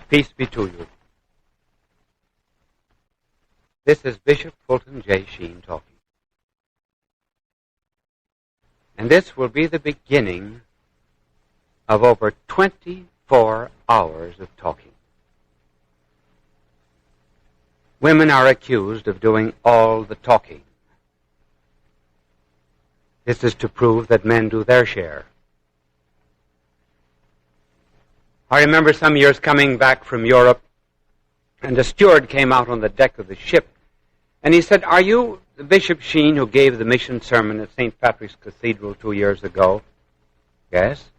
Peace be to you. This is Bishop Fulton J. Sheen talking. And this will be the beginning of over 24 hours of talking. Women are accused of doing all the talking. This is to prove that men do their share. I remember some years coming back from Europe, and a steward came out on the deck of the ship, and he said, "Are you the Bishop Sheen who gave the mission sermon at St. Patrick's Cathedral 2 years ago?" "Yes."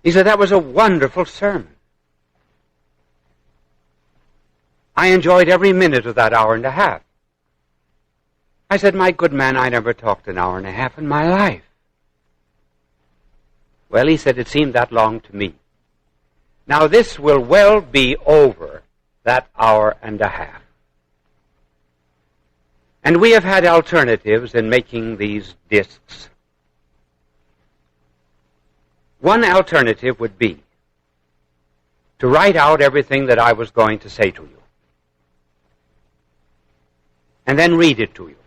He said, "That was a wonderful sermon. I enjoyed every minute of that hour and a half." I said, "My good man, I never talked an hour and a half in my life." "Well," he said, "it seemed that long to me." Now this will well be over that hour and a half. And we have had alternatives in making these discs. One alternative would be to write out everything that I was going to say to you, and then read it to you.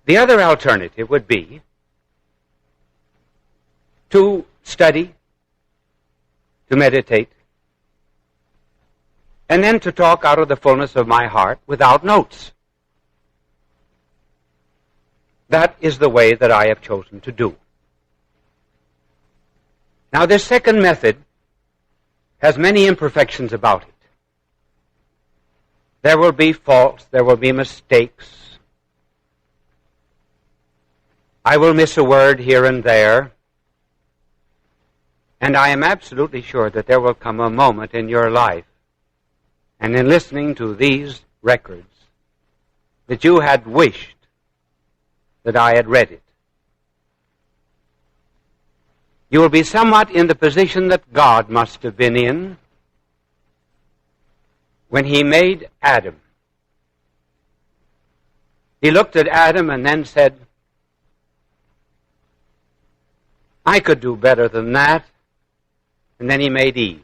The other alternative would be to study, to meditate, and then to talk out of the fullness of my heart without notes. That is the way that I have chosen to do. Now, this second method has many imperfections about it. There will be faults, there will be mistakes. I will miss a word here and there. And I am absolutely sure that there will come a moment in your life, and in listening to these records, that you had wished that I had read it. You will be somewhat in the position that God must have been in when He made Adam. He looked at Adam and then said, "I could do better than that." And then He made Eve.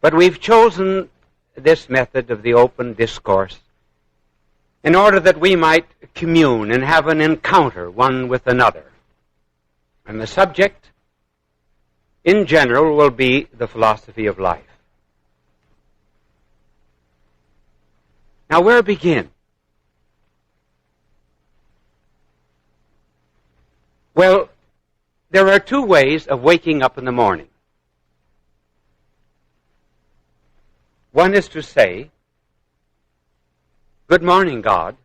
But we've chosen this method of the open discourse in order that we might commune and have an encounter one with another. And the subject, in general, will be the philosophy of life. Now, where begin? Well, there are two ways of waking up in the morning. One is to say, "Good morning, God."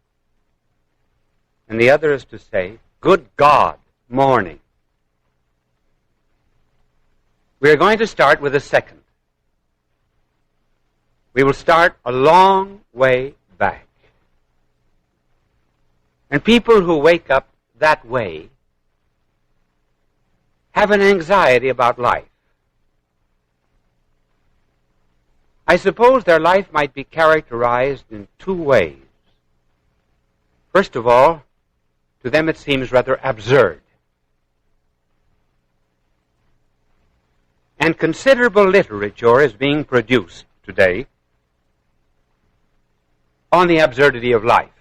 And the other is to say, "Good God, morning." We are going to start with the second. We will start a long way back. And people who wake up that way have an anxiety about life. I suppose their life might be characterized in two ways. First of all, to them it seems rather absurd. And considerable literature is being produced today on the absurdity of life.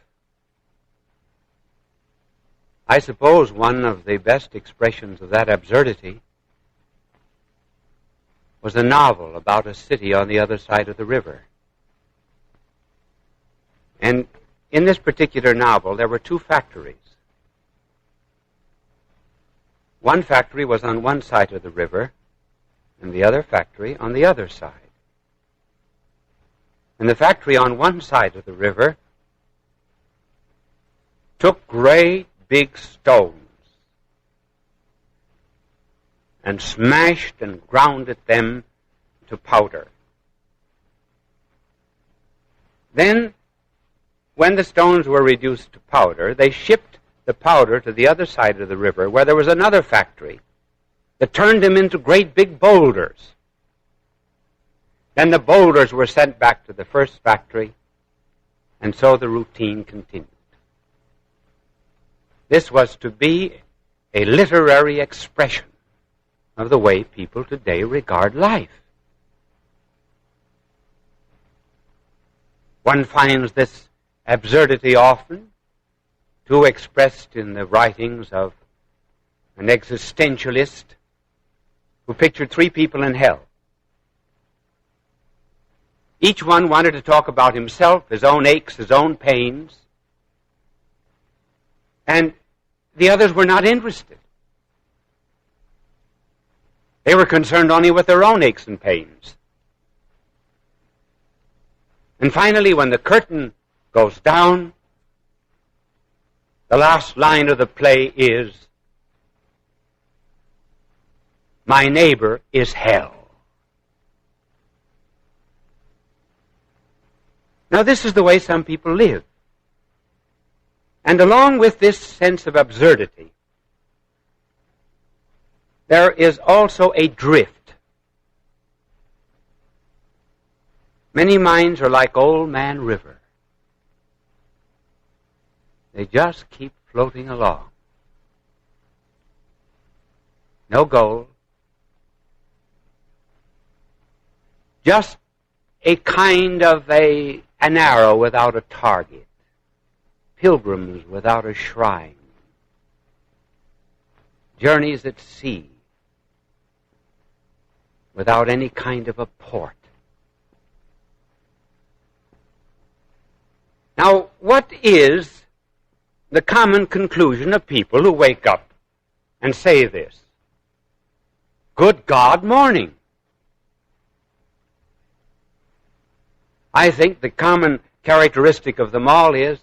I suppose one of the best expressions of that absurdity was a novel about a city on the other side of the river. And in this particular novel, there were two factories. One factory was on one side of the river, and the other factory on the other side. And the factory on one side of the river took great big stones and smashed and grounded them to powder. Then, when the stones were reduced to powder, they shipped the powder to the other side of the river, where there was another factory that turned them into great big boulders. Then the boulders were sent back to the first factory, and so the routine continued. This was to be a literary expression of the way people today regard life. One finds this absurdity often too expressed in the writings of an existentialist who pictured three people in hell. Each one wanted to talk about himself, his own aches, his own pains, and the others were not interested. They were concerned only with their own aches and pains. And finally, when the curtain goes down, the last line of the play is, "My neighbor is hell." Now, this is the way some people live. And along with this sense of absurdity, there is also a drift. Many minds are like Old Man River. They just keep floating along. No goal. Just a kind of an arrow without a target. Pilgrims without a shrine. Journeys at sea without any kind of a port. Now, what is the common conclusion of people who wake up and say this? Good God, morning. I think the common characteristic of them all is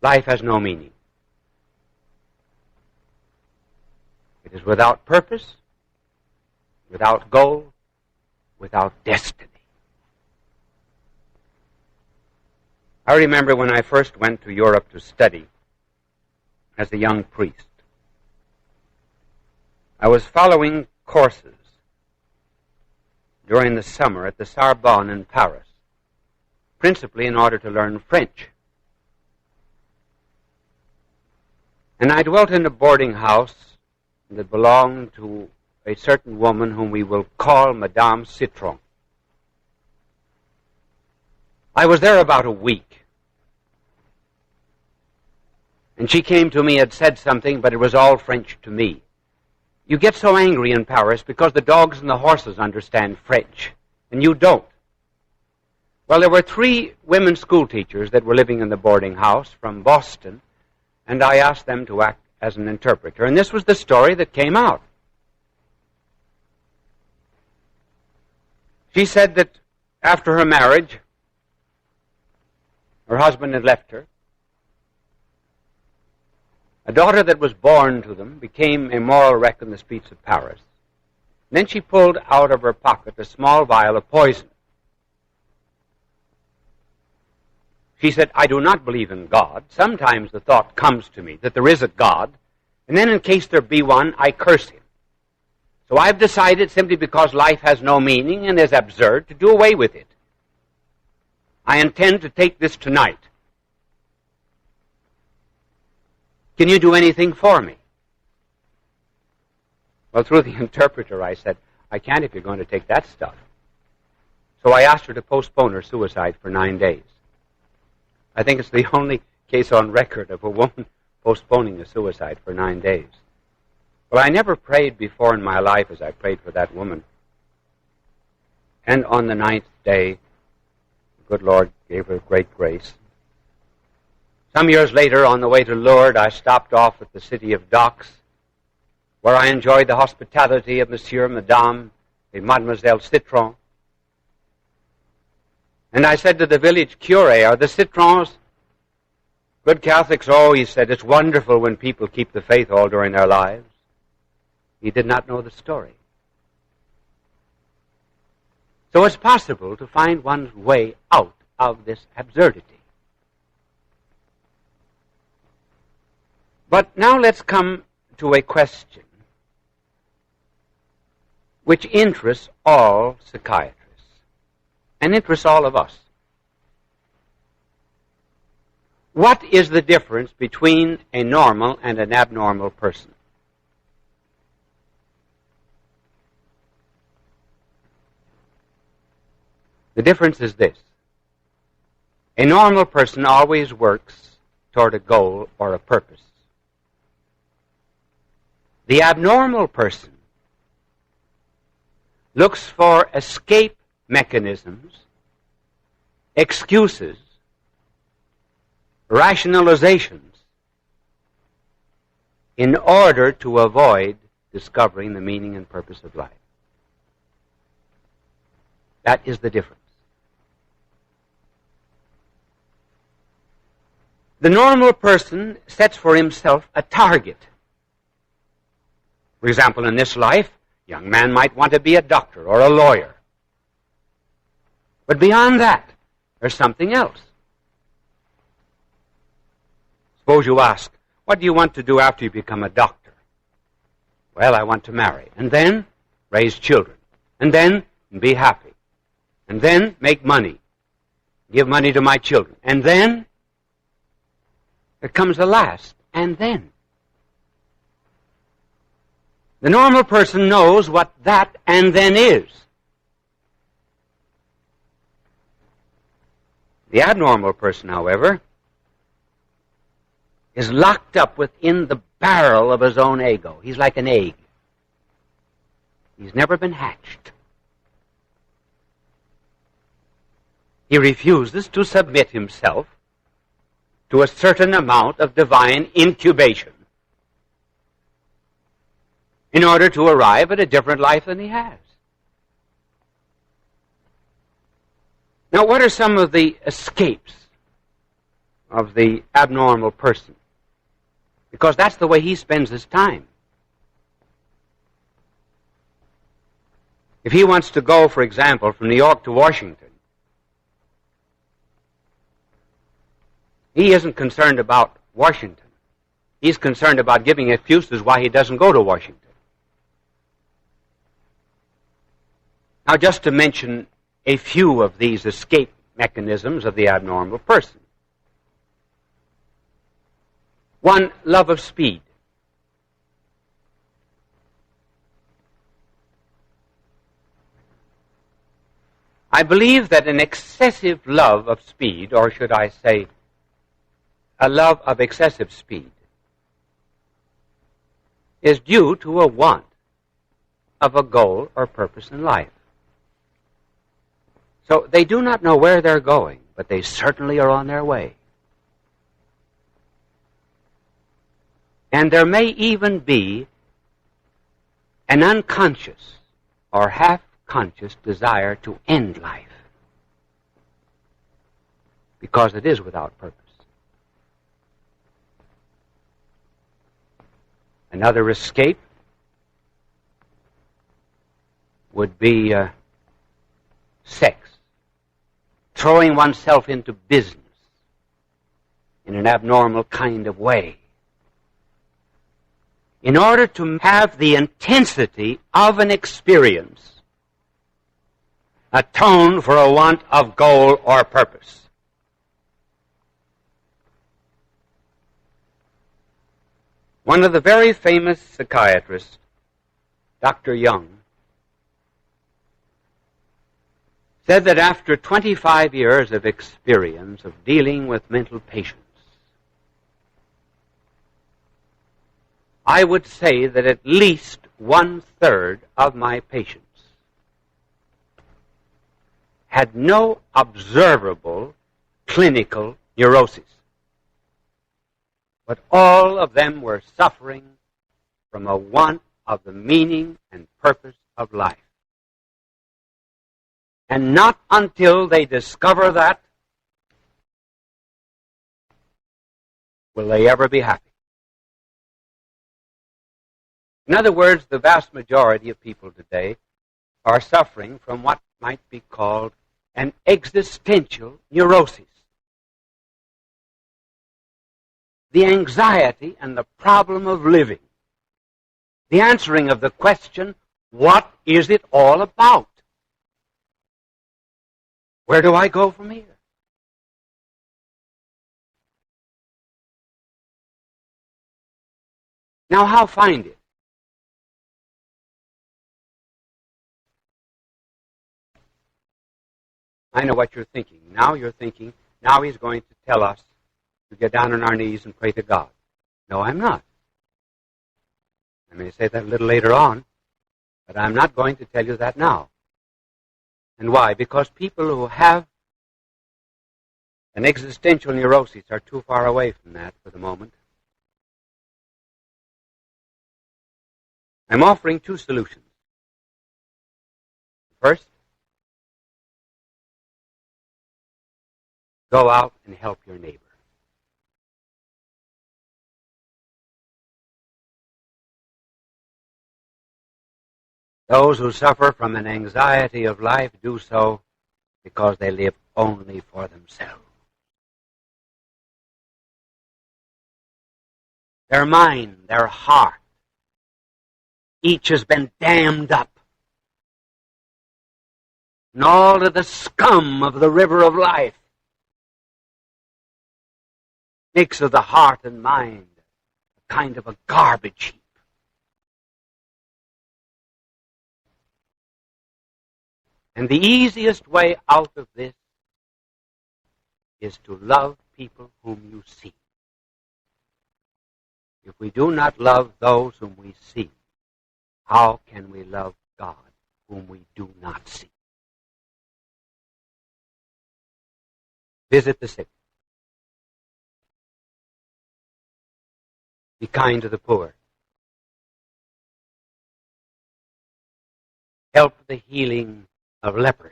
life has no meaning. It is without purpose, without goal, without destiny. I remember when I first went to Europe to study as a young priest. I was following courses during the summer at the Sorbonne in Paris, principally in order to learn French. And I dwelt in a boarding house that belonged to a certain woman whom we will call Madame Citron. I was there about a week. And she came to me and said something, but it was all French to me. You get so angry in Paris because the dogs and the horses understand French, and you don't. Well, there were 3 women school teachers that were living in the boarding house from Boston, and I asked them to act as an interpreter. And this was the story that came out. She said that after her marriage, her husband had left her. A daughter that was born to them became a moral wreck in the streets of Paris. And then she pulled out of her pocket a small vial of poison. She said, I do not believe in God. Sometimes the thought comes to me that there is a God, and then in case there be one, I curse him. So I've decided, simply because life has no meaning and is absurd, to do away with it. I intend to take this tonight. Can you do anything for me? Well, through the interpreter, I said, I can't if you're going to take that stuff. So I asked her to postpone her suicide for 9 days. I think it's the only case on record of a woman postponing a suicide for 9 days. Well, I never prayed before in my life as I prayed for that woman. And on the 9th day, the good Lord gave her great grace. Some years later, on the way to Lourdes, I stopped off at the city of Docks, where I enjoyed the hospitality of Monsieur, Madame, and Mademoiselle Citron. And I said to the village curé, are the Citrons good Catholics? Oh, he said, it's wonderful when people keep the faith all during their lives. He did not know the story. So it's possible to find one's way out of this absurdity. But now let's come to a question which interests all psychiatrists and interests all of us. What is the difference between a normal and an abnormal person? The difference is this. A normal person always works toward a goal or a purpose. The abnormal person looks for escape mechanisms, excuses, rationalizations in order to avoid discovering the meaning and purpose of life. That is the difference. The normal person sets for himself a target. For example, in this life, a young man might want to be a doctor or a lawyer. But beyond that, there's something else. Suppose you ask, what do you want to do after you become a doctor? Well, I want to marry, and then raise children, and then be happy, and then make money, give money to my children, and then there comes the last, and then. The normal person knows what that and then is. The abnormal person, however, is locked up within the barrel of his own ego. He's like an egg. He's never been hatched. He refuses to submit himself to a certain amount of divine incubation in order to arrive at a different life than he has. Now, what are some of the escapes of the abnormal person? Because that's the way he spends his time. If he wants to go, for example, from New York to Washington, he isn't concerned about Washington. He's concerned about giving excuses why he doesn't go to Washington. Now, just to mention a few of these escape mechanisms of the abnormal person. One, love of speed. I believe that an excessive love of speed, or should I say, a love of excessive speed, is due to a want of a goal or purpose in life. So they do not know where they're going, but they certainly are on their way. And there may even be an unconscious or half-conscious desire to end life because it is without purpose. Another escape would be sex, throwing oneself into business in an abnormal kind of way, in order to have the intensity of an experience atone for a want of goal or purpose. One of the very famous psychiatrists, Dr. Young, said that after 25 years of experience of dealing with mental patients, I would say that at least 1/3 of my patients had no observable clinical neuroses, but all of them were suffering from a want of the meaning and purpose of life. And not until they discover that will they ever be happy. In other words, the vast majority of people today are suffering from what might be called an existential neurosis. The anxiety and the problem of living. The answering of the question, what is it all about? Where do I go from here? Now, how find it? I know what you're thinking. Now you're thinking, now he's going to tell us to get down on our knees and pray to God. No, I'm not. I may say that a little later on, but I'm not going to tell you that now. And why? Because people who have an existential neurosis are too far away from that for the moment. I'm offering two solutions. First, go out and help your neighbor. Those who suffer from an anxiety of life do so because they live only for themselves. Their mind, their heart, each has been dammed up. And all of the scum of the river of life makes of the heart and mind a kind of a garbage heap. And the easiest way out of this is to love people whom you see. If we do not love those whom we see, how can we love God whom we do not see? Visit the sick. Be kind to the poor. Help the healing of lepers.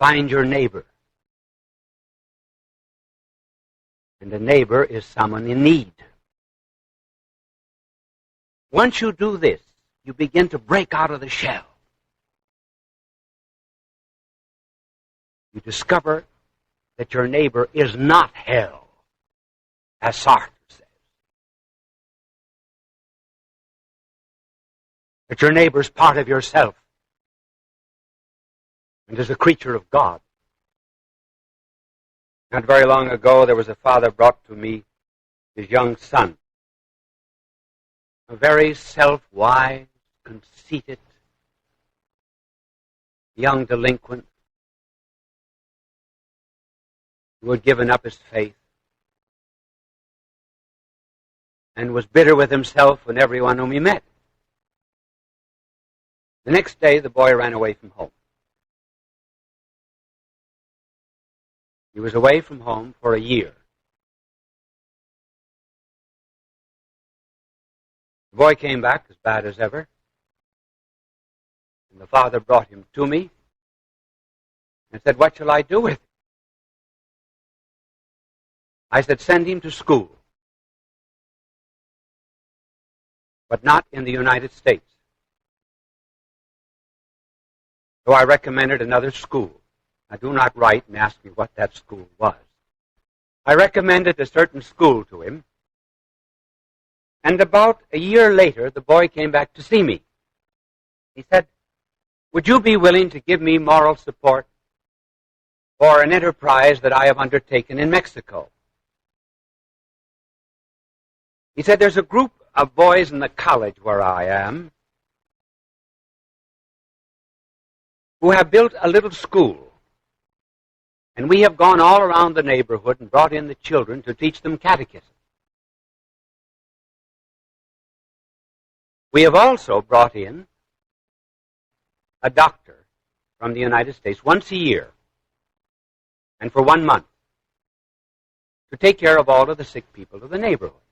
Find your neighbor. And the neighbor is someone in need. Once you do this, you begin to break out of the shell. You discover that your neighbor is not hell, as Sartre says. That your neighbor is part of yourself and is a creature of God. Not very long ago, there was a father brought to me his young son, a very self-wise, conceited, young delinquent who had given up his faith and was bitter with himself and everyone whom he met. The next day, the boy ran away from home. He was away from home for a year. The boy came back as bad as ever. And the father brought him to me and said, "What shall I do with him?" I said, "Send him to school, but not in the United States." So I recommended another school. Now, do not write and ask me what that school was. I recommended a certain school to him, and about a year later, the boy came back to see me. He said, "Would you be willing to give me moral support for an enterprise that I have undertaken in Mexico?" He said, "There's a group of boys in the college where I am who have built a little school. And we have gone all around the neighborhood and brought in the children to teach them catechism. We have also brought in a doctor from the United States once a year and for 1 month to take care of all of the sick people of the neighborhood."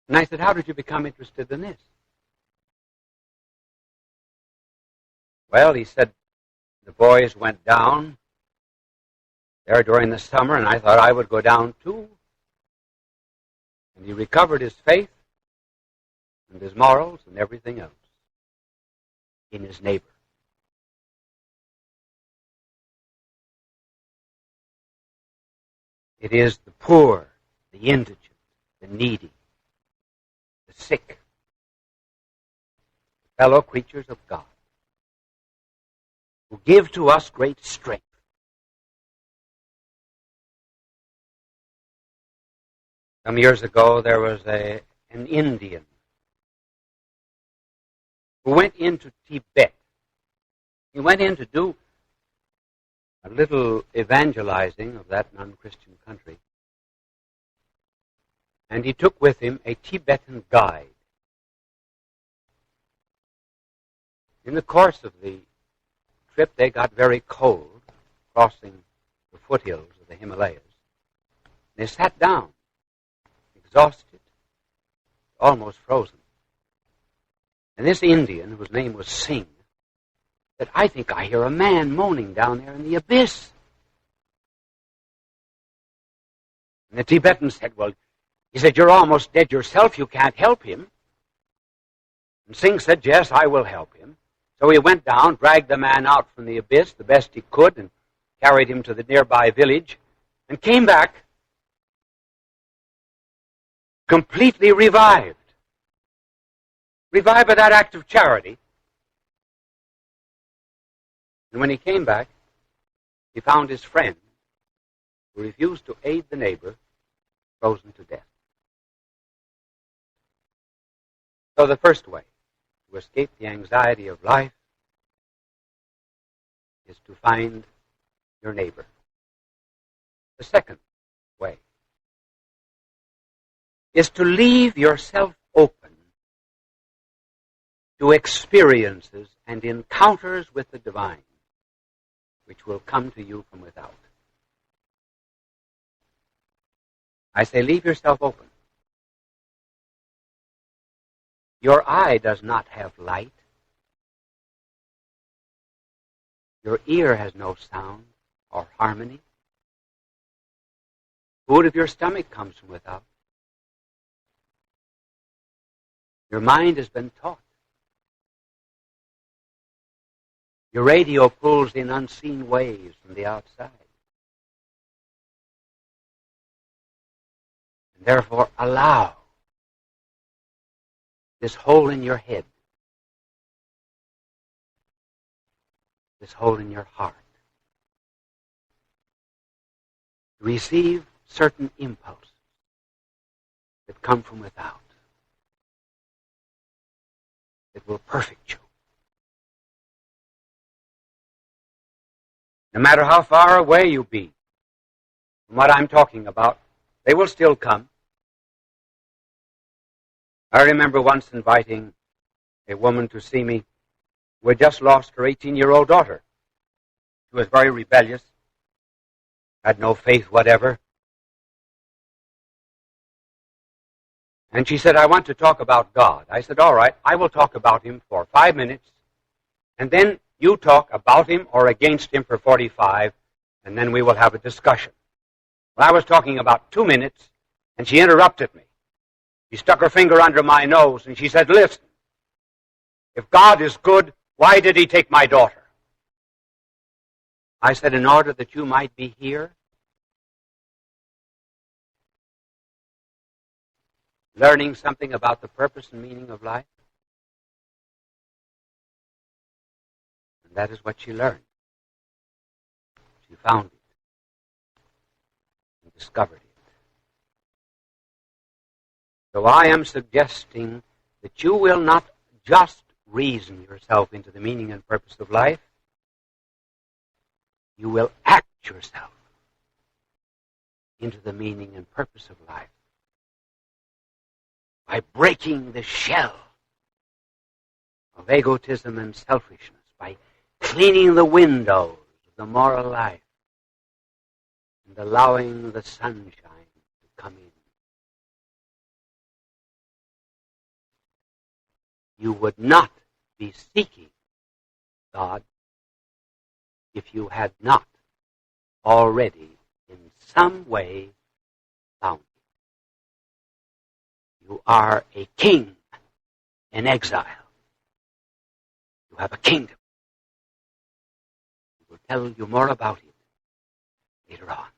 And I said, "How did you become interested in this?" Well, he said, "The boys went down there during the summer, and I thought I would go down too." And he recovered his faith and his morals and everything else in his neighbor. It is the poor, the indigent, the needy, the sick, fellow creatures of God, who give to us great strength. Some years ago, there was an Indian who went into Tibet. He went in to do a little evangelizing of that non-Christian country. And he took with him a Tibetan guide. In the course of the trip, they got very cold, crossing the foothills of the Himalayas. They sat down, exhausted, almost frozen. And this Indian, whose name was Singh, said, "I think I hear a man moaning down there in the abyss." And the Tibetan said, "Well," he said, "you're almost dead yourself. You can't help him." And Singh said, "Yes, I will help him." So he went down, dragged the man out from the abyss the best he could, and carried him to the nearby village, and came back completely revived. Revived by that act of charity. And when he came back, he found his friend, who refused to aid the neighbor, frozen to death. So the first way to escape the anxiety of life is to find your neighbor. The second way is to leave yourself open to experiences and encounters with the divine, which will come to you from without. I say, leave yourself open. Your eye does not have light. Your ear has no sound or harmony. Food of your stomach comes from without. Your mind has been taught. Your radio pulls in unseen waves from the outside. And therefore, allow this hole in your head, this hole in your heart, to receive certain impulses that come from without, that will perfect you. No matter how far away you be from what I'm talking about, they will still come. I remember once inviting a woman to see me who had just lost her 18-year-old daughter. She was very rebellious, had no faith whatever. And she said, "I want to talk about God." I said, "All right, I will talk about him for 5 minutes, and then you talk about him or against him for 45, and then we will have a discussion." Well, I was talking about 2 minutes, and she interrupted me. She stuck her finger under my nose, and she said, "Listen, if God is good, why did he take my daughter?" I said, "In order that you might be here, learning something about the purpose and meaning of life." And that is what she learned. She found it and discovered it. So I am suggesting that you will not just reason yourself into the meaning and purpose of life. You will act yourself into the meaning and purpose of life by breaking the shell of egotism and selfishness, by cleaning the windows of the moral life and allowing the sunshine to come in. You would not be seeking God if you had not already in some way found him. You are a king in exile. You have a kingdom. We will tell you more about it later on.